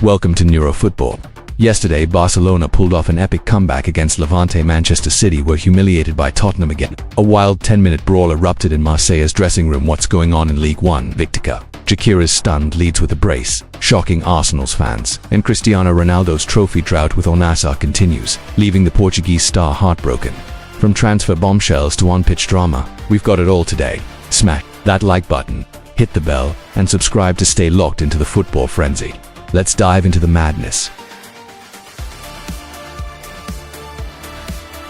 Welcome to NeuroFootball. Yesterday, Barcelona pulled off an epic comeback against Levante. Manchester City were humiliated by Tottenham again. A wild 10-minute brawl erupted in Marseille's dressing room. What's going on in Ligue 1? Gyökeres stunned Leeds with a brace, shocking Arsenal's fans. And Cristiano Ronaldo's trophy drought with Al-Nassr continues, leaving the Portuguese star heartbroken. From transfer bombshells to on-pitch drama, we've got it all today. Smash that like button, hit the bell, and subscribe to stay locked into the football frenzy. Let's dive into the madness.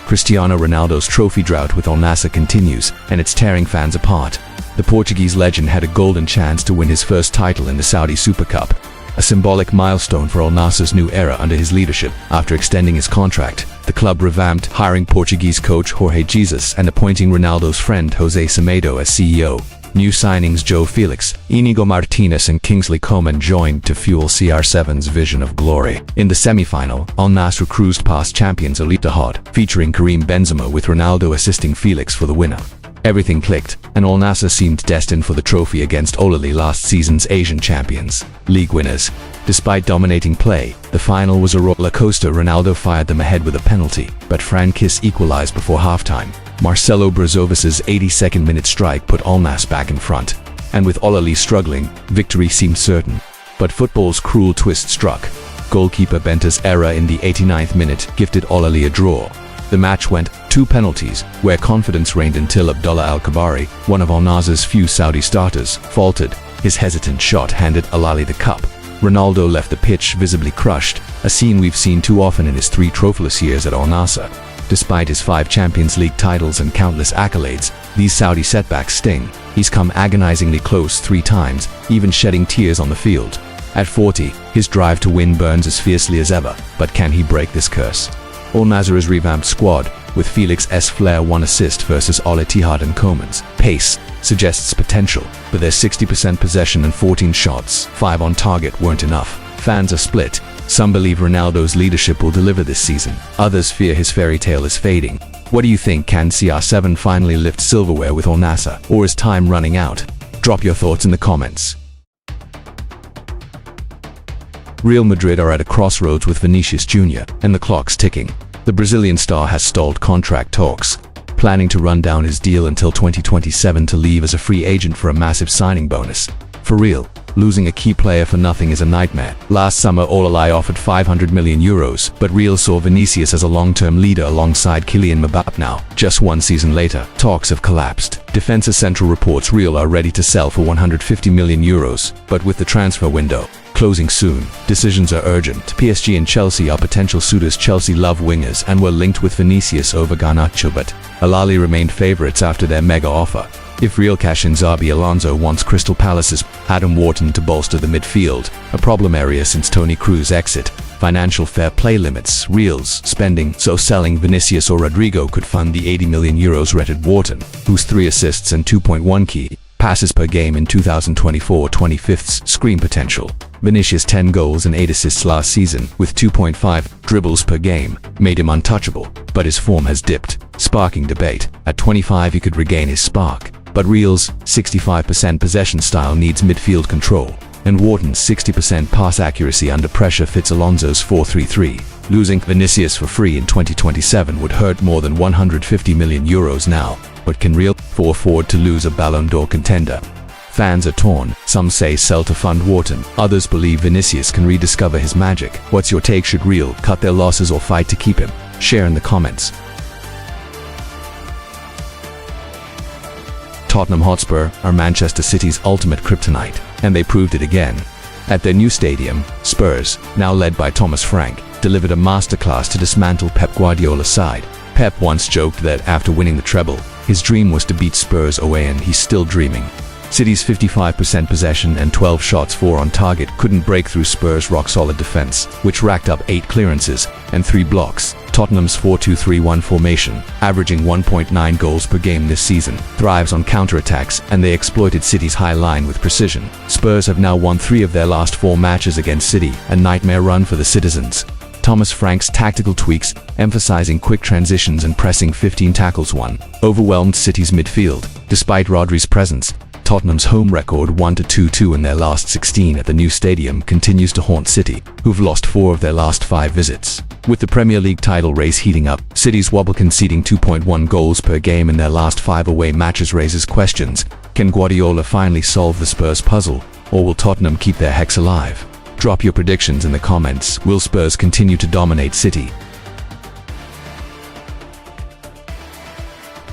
Cristiano Ronaldo's trophy drought with Al-Nassr continues, and it's tearing fans apart. The Portuguese legend had a golden chance to win his first title in the Saudi Super Cup, a symbolic milestone for Al-Nassr's new era under his leadership. After extending his contract, the club revamped, hiring Portuguese coach Jorge Jesus and appointing Ronaldo's friend Jose Semedo as CEO. New signings João Felix, Íñigo Martínez and Kingsley Coman joined to fuel CR7's vision of glory. In the semi-final, Al-Nassr cruised past champions Al-Ittihad, featuring Karim Benzema with Ronaldo assisting Felix for the winner. Everything clicked, and Al-Nassr seemed destined for the trophy against Al-Ahly, last season's Asian champions. League winners. Despite dominating play, the final was a roller coaster. Ronaldo fired them ahead with a penalty, but Francis equalized before halftime. Marcelo Brozovic's 82nd minute strike put Al-Nassr back in front, and with Al-Ahly struggling, victory seemed certain. But football's cruel twist struck. Goalkeeper Bente's error in the 89th minute gifted Al-Ahly a draw. The match went 2 penalties, where confidence reigned until Abdullah Al-Kabari, one of Al-Nassr's few Saudi starters, faltered. His hesitant shot handed Al-Ahly the cup. Ronaldo left the pitch visibly crushed, a scene we've seen too often in his 3 trophyless years at Al-Nassr. Despite his 5 Champions League titles and countless accolades, these Saudi setbacks sting. He's come agonizingly close 3 times, even shedding tears on the field. At 40, his drive to win burns as fiercely as ever, but can he break this curse? Al-Nassr's revamped squad, with Felix's flair 1 assist versus Al-Ittihad and Coman's pace, suggests potential, but their 60% possession and 14 shots, 5 on target, weren't enough. Fans are split. Some believe Ronaldo's leadership will deliver this season. Others fear his fairy tale is fading. What do you think? Can CR7 finally lift silverware with Al-Nassr, or is time running out? Drop your thoughts in the comments. Real Madrid are at a crossroads with Vinicius Jr., and the clock's ticking. The Brazilian star has stalled contract talks, planning to run down his deal until 2027 to leave as a free agent for a massive signing bonus. For real, losing a key player for nothing is a nightmare. Last summer, Al-Ahly offered €500 million, but Real saw Vinicius as a long-term leader alongside Kylian Mbappé. Now, just 1 season later, talks have collapsed. Defensa Central reports Real are ready to sell for €150 million, but with the transfer window closing soon, decisions are urgent. PSG and Chelsea are potential suitors. Chelsea love wingers and were linked with Vinicius over Garnacho, but Al-Ahly remained favourites after their mega offer. If Real cash in, Xabi Alonso wants Crystal Palace's Adam Wharton to bolster the midfield, a problem area since Toni Kroos's exit. Financial fair play limits Real's spending, so selling Vinicius or Rodrigo could fund the €80 million rented Wharton, whose 3 assists and 2.1 key passes per game in 2024-25's screen potential. Vinicius' 10 goals and 8 assists last season, with 2.5 dribbles per game, made him untouchable, but his form has dipped, sparking debate. At 25 he could regain his spark, but Real's 65% possession style needs midfield control, and Wharton's 60% pass accuracy under pressure fits Alonso's 4-3-3. Losing Vinicius for free in 2027 would hurt more than €150 million now, but can Real afford to lose a Ballon d'Or contender? Fans are torn. Some say sell to fund Wharton. Others believe Vinicius can rediscover his magic. What's your take? Should Real cut their losses or fight to keep him? Share in the comments. Tottenham Hotspur are Manchester City's ultimate kryptonite, and they proved it again. At their new stadium, Spurs, now led by Thomas Frank, delivered a masterclass to dismantle Pep Guardiola's side. Pep once joked that after winning the treble, his dream was to beat Spurs away, and he's still dreaming. City's 55% possession and 12 shots 4 on target couldn't break through Spurs' rock-solid defense, which racked up 8 clearances and 3 blocks. Tottenham's 4-2-3-1 formation, averaging 1.9 goals per game this season, thrives on counterattacks, and they exploited City's high line with precision. Spurs have now won 3 of their last 4 matches against City, a nightmare run for the citizens. Thomas Frank's tactical tweaks, emphasizing quick transitions and pressing 15 tackles won, overwhelmed City's midfield. Despite Rodri's presence, Tottenham's home record 1-2-2 in their last 16 at the new stadium continues to haunt City, who've lost 4 of their last 5 visits. With the Premier League title race heating up, City's wobble conceding 2.1 goals per game in their last 5 away matches raises questions. Can Guardiola finally solve the Spurs puzzle, or will Tottenham keep their hex alive? Drop your predictions in the comments. Will Spurs continue to dominate City?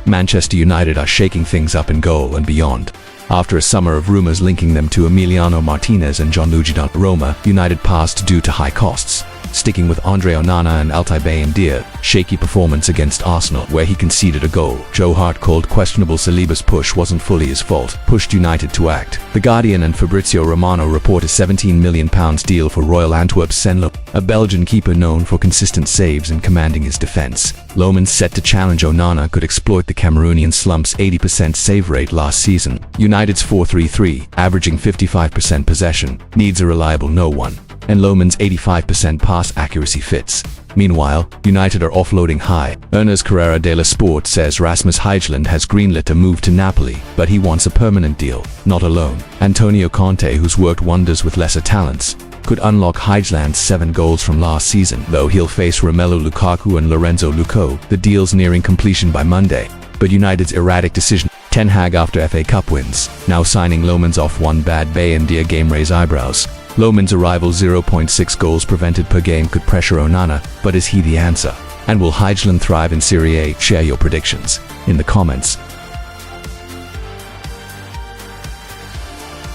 Manchester United are shaking things up in goal and beyond. After a summer of rumours linking them to Emiliano Martinez and Gianluigi Donnarumma, United passed due to high costs, sticking with Andre Onana and Altay Ndia. Shaky performance against Arsenal, where he conceded a goal. Joe Hart called questionable Saliba's push wasn't fully his fault, pushed United to act. The Guardian and Fabrizio Romano report a £17 million deal for Royal Antwerp's Senlo, a Belgian keeper known for consistent saves and commanding his defence. Loman set to challenge Onana could exploit the Cameroonian slump's 80% save rate last season. United's 4-3-3, averaging 55% possession, needs a reliable no one, and Loman's 85% pass accuracy fits. Meanwhile, United are offloading high. Ernest Carrera de la Sport says Rasmus Højlund has greenlit a move to Napoli, but he wants a permanent deal, not a loan. Antonio Conte, who's worked wonders with lesser talents, could unlock Højlund's 7 goals from last season, though he'll face Romelu Lukaku and Lorenzo Luco. The deal's nearing completion by Monday, but United's erratic decision. Ten Hag after FA Cup wins, now signing Loman's off one bad Bay India game raise eyebrows. Loman's arrival 0.6 goals prevented per game could pressure Onana, but is he the answer? And will Højlund thrive in Serie A? Share your predictions in the comments.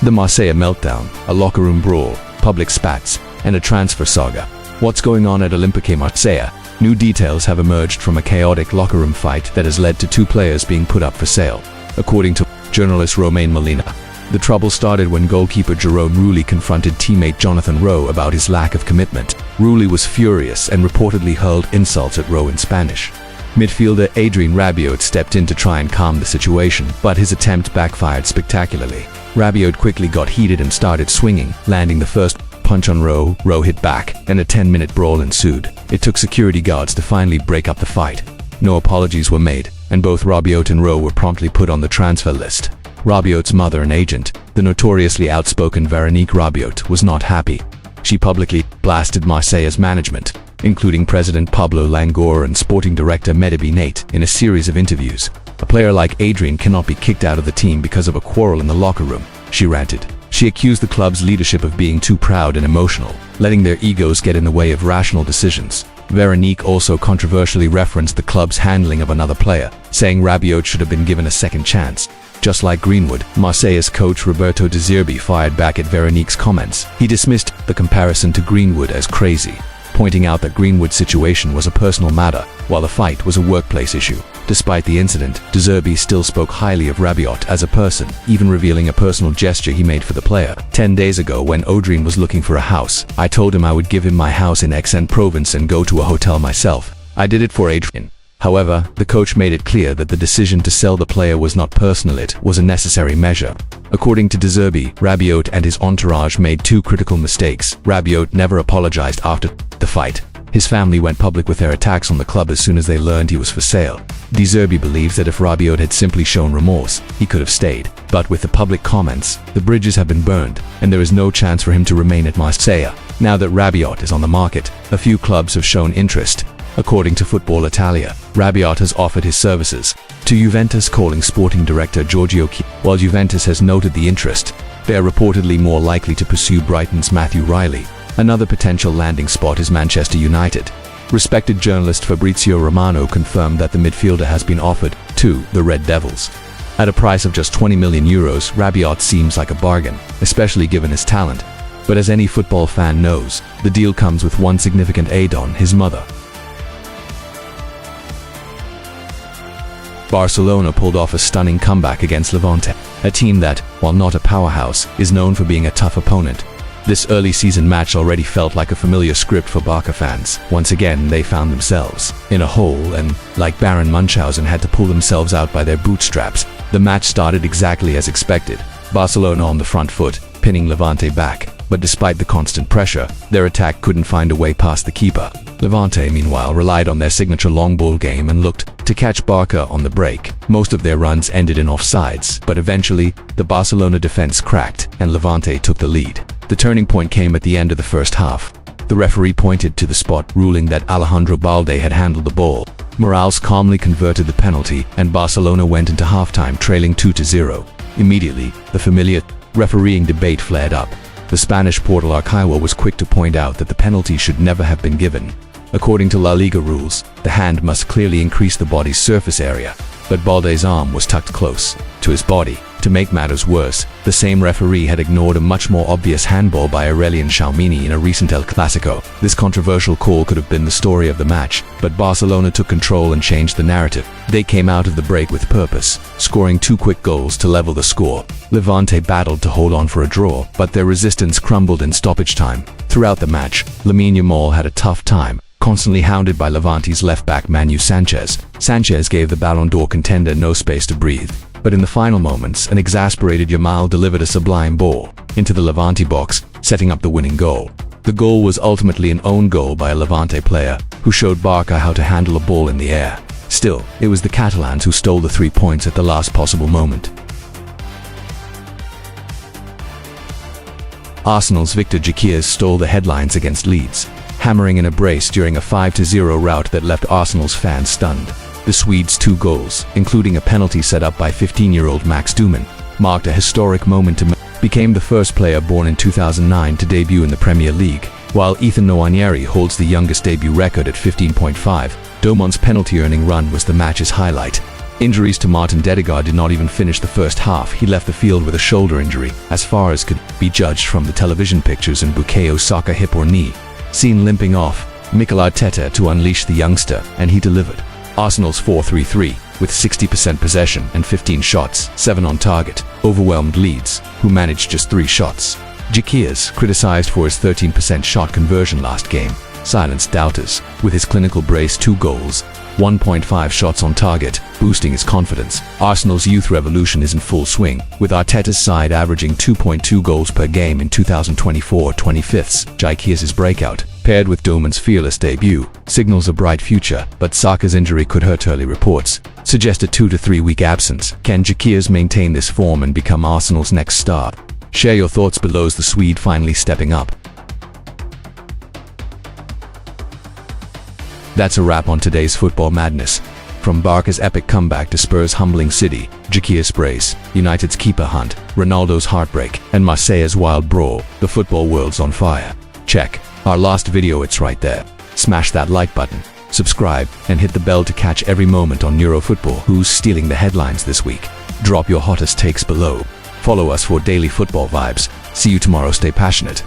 The Marseille meltdown, a locker room brawl, public spats, and a transfer saga. What's going on at Olympique Marseille? New details have emerged from a chaotic locker room fight that has led to 2 players being put up for sale, according to journalist Romain Molina. The trouble started when goalkeeper Jerome Rulli confronted teammate Jonathan Rowe about his lack of commitment. Rulli was furious and reportedly hurled insults at Rowe in Spanish. Midfielder Adrien Rabiot stepped in to try and calm the situation, but his attempt backfired spectacularly. Rabiot quickly got heated and started swinging, landing the first punch on Rowe. Rowe hit back, and a 10-minute brawl ensued. It took security guards to finally break up the fight. No apologies were made, and both Rabiot and Rowe were promptly put on the transfer list. Rabiot's mother and agent, the notoriously outspoken Véronique Rabiot, was not happy. She publicly blasted Marseille's management, including President Pablo Langor and sporting director Mehdi Nate, in a series of interviews. A player like Adrien cannot be kicked out of the team because of a quarrel in the locker room, she ranted. She accused the club's leadership of being too proud and emotional, letting their egos get in the way of rational decisions. Véronique also controversially referenced the club's handling of another player, saying Rabiot should have been given a second chance. Just like Greenwood, Marseille's coach Roberto De Zerbi fired back at Véronique's comments. He dismissed the comparison to Greenwood as crazy, pointing out that Greenwood's situation was a personal matter, while the fight was a workplace issue. Despite the incident, De Zerbi still spoke highly of Rabiot as a person, even revealing a personal gesture he made for the player. 10 days ago, when Adrien was looking for a house, I told him I would give him my house in Aix-en-Provence and go to a hotel myself. I did it for Adrien. However, the coach made it clear that the decision to sell the player was not personal, it was a necessary measure. According to De Zerbi, Rabiot and his entourage made 2 critical mistakes. Rabiot never apologized after the fight. His family went public with their attacks on the club as soon as they learned he was for sale. De Zerbi believes that if Rabiot had simply shown remorse, he could have stayed. But with the public comments, the bridges have been burned, and there is no chance for him to remain at Marseille. Now that Rabiot is on the market, a few clubs have shown interest. According to Football Italia, Rabiot has offered his services to Juventus, calling sporting director Giorgio Chiellini. While Juventus has noted the interest, they are reportedly more likely to pursue Brighton's Matthew Riley. Another potential landing spot is Manchester United. Respected journalist Fabrizio Romano confirmed that the midfielder has been offered to the Red Devils. At a price of just €20 million, Rabiot seems like a bargain, especially given his talent. But as any football fan knows, the deal comes with one significant add-on: his mother. Barcelona pulled off a stunning comeback against Levante, a team that, while not a powerhouse, is known for being a tough opponent. This early season match already felt like a familiar script for Barca fans. Once again, they found themselves in a hole and, like Baron Munchausen, had to pull themselves out by their bootstraps. The match started exactly as expected. Barcelona on the front foot, pinning Levante back. But despite the constant pressure, their attack couldn't find a way past the keeper. Levante, meanwhile, relied on their signature long ball game and looked to catch Barça on the break. Most of their runs ended in offsides, but eventually, the Barcelona defense cracked and Levante took the lead. The turning point came at the end of the first half. The referee pointed to the spot, ruling that Alejandro Balde had handled the ball. Morales calmly converted the penalty, and Barcelona went into halftime trailing 2-0. Immediately, the familiar refereeing debate flared up. The Spanish portal Archivo was quick to point out that the penalty should never have been given. According to La Liga rules, the hand must clearly increase the body's surface area, but Balde's arm was tucked close to his body. To make matters worse, the same referee had ignored a much more obvious handball by Aurelien Tchouameni in a recent El Clasico. This controversial call could have been the story of the match, but Barcelona took control and changed the narrative. They came out of the break with purpose, scoring 2 quick goals to level the score. Levante battled to hold on for a draw, but their resistance crumbled in stoppage time. Throughout the match, Lamine Yamal had a tough time, constantly hounded by Levante's left-back Manu Sanchez. Sanchez gave the Ballon d'Or contender no space to breathe. But in the final moments, an exasperated Yamal delivered a sublime ball into the Levante box, setting up the winning goal. The goal was ultimately an own goal by a Levante player who showed Barça how to handle a ball in the air. Still, it was the Catalans who stole the 3 points at the last possible moment. Arsenal's Victor Gyökeres stole the headlines against Leeds, hammering in a brace during a 5-0 rout that left Arsenal's fans stunned. The Swedes' 2 goals, including a penalty set up by 15-year-old Max Duman, marked a historic moment to became the first player born in 2009 to debut in the Premier League, while Ethan Nwaneri holds the youngest debut record at 15.5. Doman's penalty-earning run was the match's highlight. Injuries to Martin Dedegaard did not even finish the first half. He left the field with a shoulder injury, as far as could be judged from the television pictures, and Bukayo Saka hip or knee. Seen limping off, Mikel Arteta to unleash the youngster, and he delivered. Arsenal's 4-3-3, with 60% possession and 15 shots, 7 on target, overwhelmed Leeds, who managed just 3 shots. Gyökeres, criticized for his 13% shot conversion last game, silenced doubters with his clinical brace. 2 goals, 1.5 shots on target, boosting his confidence. Arsenal's youth revolution is in full swing, with Arteta's side averaging 2.2 goals per game in 2024-25. Gyökeres' breakout, paired with Doman's fearless debut, signals a bright future, but Saka's injury could hurt. Early reports suggest a 2 to 3 week absence. Can Gyökeres maintain this form and become Arsenal's next star? Share your thoughts below. Is the Swede finally stepping up? That's a wrap on today's football madness. From Barca's epic comeback to Spurs' humbling City, Gyökeres' brace, United's keeper hunt, Ronaldo's heartbreak, and Marseille's wild brawl, the football world's on fire. Check our last video, it's right there. Smash that like button, subscribe, and hit the bell to catch every moment on NeuroFootball. Who's stealing the headlines this week? Drop your hottest takes below. Follow us for daily football vibes. See you tomorrow. Stay passionate.